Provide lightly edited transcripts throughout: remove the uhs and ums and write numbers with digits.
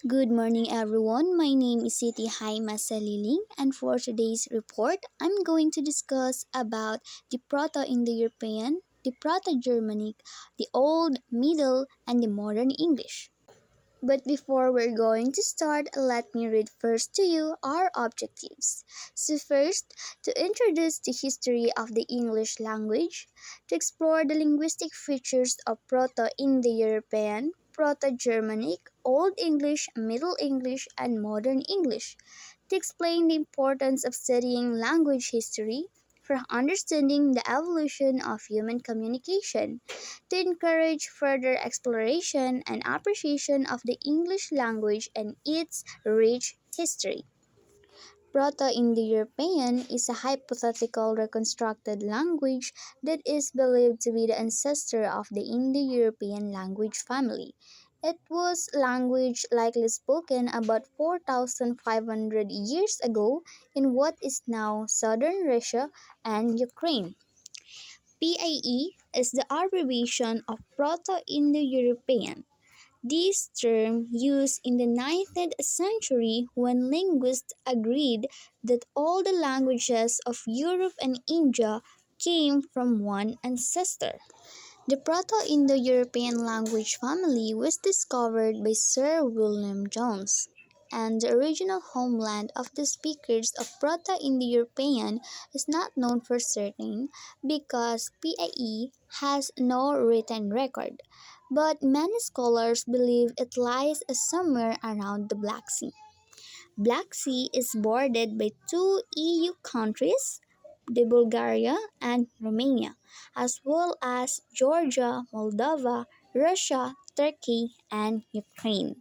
Good morning, everyone. My name is Siti Haima Saliling, and for today's report, I'm going to discuss about the Proto-Indo-European, the Proto-Germanic, the Old, Middle, and the Modern English. But before we're going to start, let me read first to you our objectives. So first, to introduce the history of the English language, to explore the linguistic features of Proto-Indo-European, Proto-Germanic, Old English, Middle English, and Modern English, to explain the importance of studying language history for understanding the evolution of human communication, to encourage further exploration and appreciation of the English language and its rich history. Proto-Indo-European is a hypothetical reconstructed language that is believed to be the ancestor of the Indo-European language family. It was language likely spoken about 4,500 years ago in what is now southern Russia and Ukraine. PIE is the abbreviation of Proto-Indo-European. This term used in the 19th century when linguists agreed that all the languages of Europe and India came from one ancestor. The Proto-Indo-European language family was discovered by Sir William Jones, and the original homeland of the speakers of Proto-Indo-European is not known for certain because PAE has no written record, but many scholars believe it lies somewhere around the Black Sea. Black Sea is bordered by two EU countries, the Bulgaria and Romania, as well as Georgia, Moldova, Russia, Turkey, and Ukraine.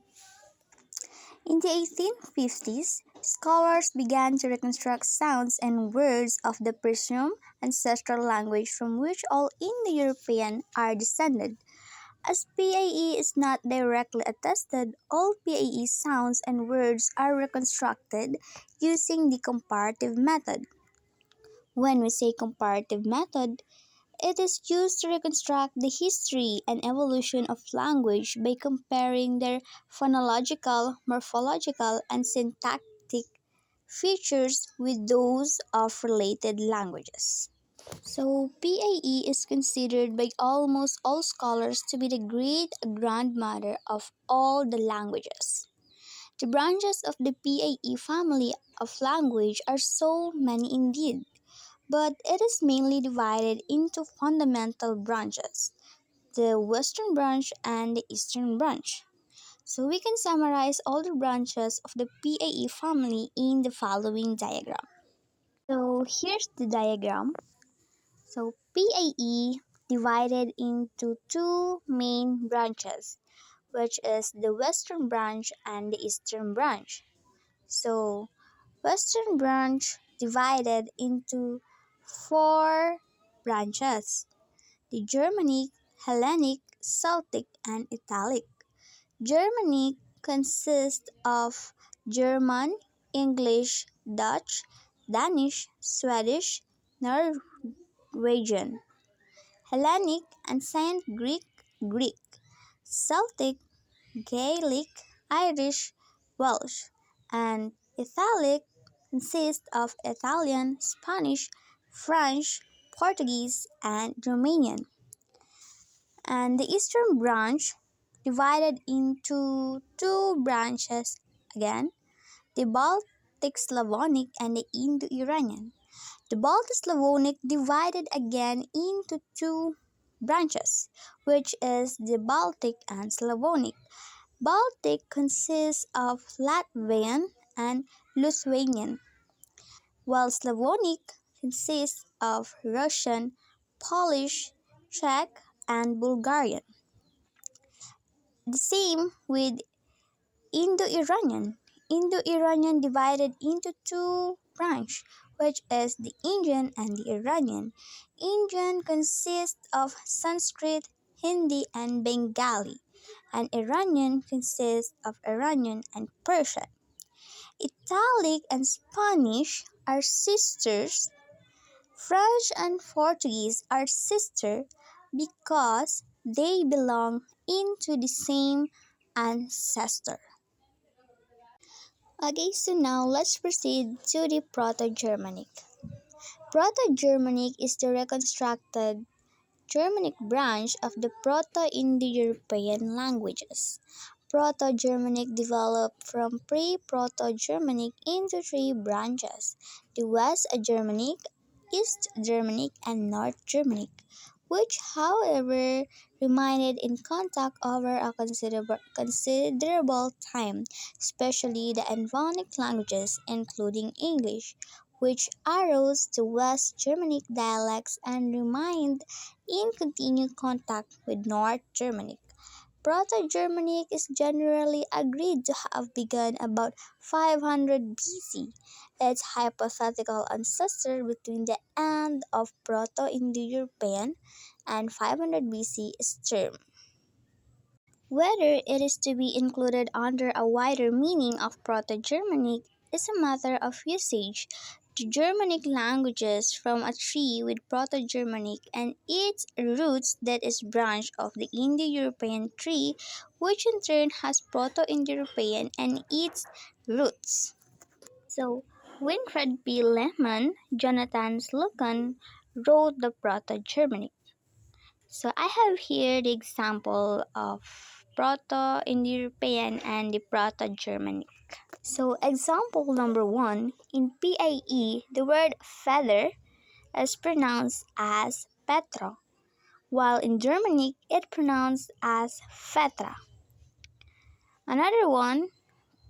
In the 1850s, scholars began to reconstruct sounds and words of the presumed ancestral language from which all Indo-European are descended. As PAE is not directly attested, all PAE sounds and words are reconstructed using the comparative method. When we say comparative method, it is used to reconstruct the history and evolution of language by comparing their phonological, morphological, and syntactic features with those of related languages. So, PAE is considered by almost all scholars to be the great grandmother of all the languages. The branches of the PAE family of language are so many indeed, but it is mainly divided into fundamental branches, the Western branch and the Eastern branch. So we can summarize all the branches of the PAE family in the following diagram. So here's the diagram. So PAE divided into two main branches, which is the Western branch and the Eastern branch. So Western branch divided into four branches: the Germanic, Hellenic, Celtic, and Italic. Germanic consists of German, English, Dutch, Danish, Swedish, Norwegian. Hellenic, Ancient Greek, Greek. Celtic, Gaelic, Irish, Welsh, and Italic consists of Italian, Spanish, French, Portuguese, and Romanian. And the Eastern branch divided into two branches again, the Baltic Slavonic and the Indo-Iranian. The Baltic Slavonic divided again into two branches, which is the Baltic and Slavonic. Baltic consists of Latvian and Lithuanian, while Slavonic consists of Russian, Polish, Czech, and Bulgarian. The same with Indo-Iranian. Indo-Iranian divided into two branches, which is the Indian and the Iranian. Indian consists of Sanskrit, Hindi, and Bengali, and Iranian consists of Iranian and Persian. Italic and Spanish are sisters. French and Portuguese are sisters because they belong into the same ancestor. Okay, so now let's proceed to the Proto-Germanic. Proto-Germanic is the reconstructed Germanic branch of the Proto-Indo-European languages. Proto-Germanic developed from pre-Proto-Germanic into three branches: the West Germanic, East Germanic, and North Germanic, which, however, remained in contact over a considerable time, especially the Slavonic languages, including English, which arose to West Germanic dialects and remained in continued contact with North Germanic. Proto-Germanic is generally agreed to have begun about 500 BC. Its hypothetical ancestor between the end of Proto-Indo-European and 500 BC is termed. Whether it is to be included under a wider meaning of Proto-Germanic is a matter of usage. The Germanic languages from a tree with Proto-Germanic and its roots that is branch of the Indo-European tree, which in turn has Proto-Indo-European and its roots. So, Winfred P. Lehman, Jonathan Sluckan wrote the Proto-Germanic. So I have here the example of Proto-Indo-European and the Proto-Germanic. So example number one, in PAE, the word feather is pronounced as Petro, while in Germanic it pronounced as Fetra. Another one,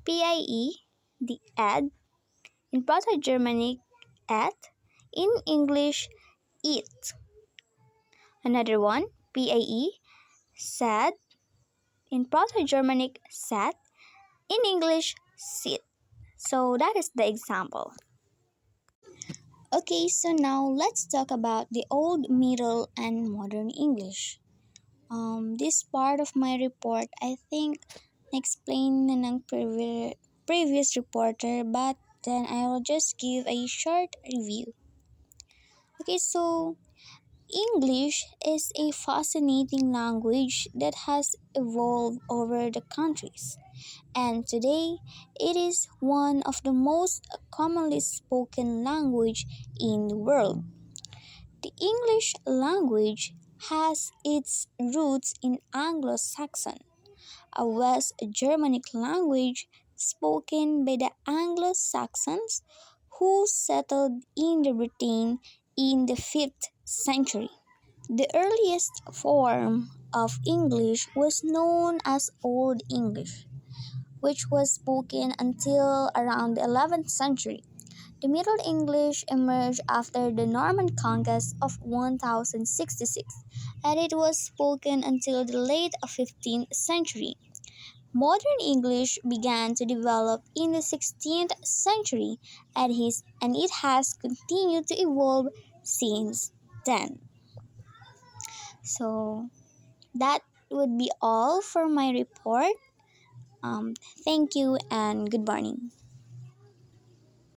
PIE, the ed, in Proto-Germanic et, in English it. Another one, PAE, said, in Proto-Germanic set, in English sit. So that is the example. Okay, so now let's talk about the Old, Middle, and Modern English. This part of my report, I think, explained ng previous reporter, but then I will just give a short review. Okay, so English is a fascinating language that has evolved over the countries, and today it is one of the most commonly spoken language in the world. The English language has its roots in Anglo-Saxon, a West Germanic language spoken by the Anglo-Saxons who settled in the Britain in the 5th century. The earliest form of English was known as Old English, which was spoken until around the 11th century. The Middle English emerged after the Norman conquest of 1066, and it was spoken until the late 15th century. Modern English began to develop in the 16th century, and it has continued to evolve since then. So, that would be all for my report. Thank you and good morning.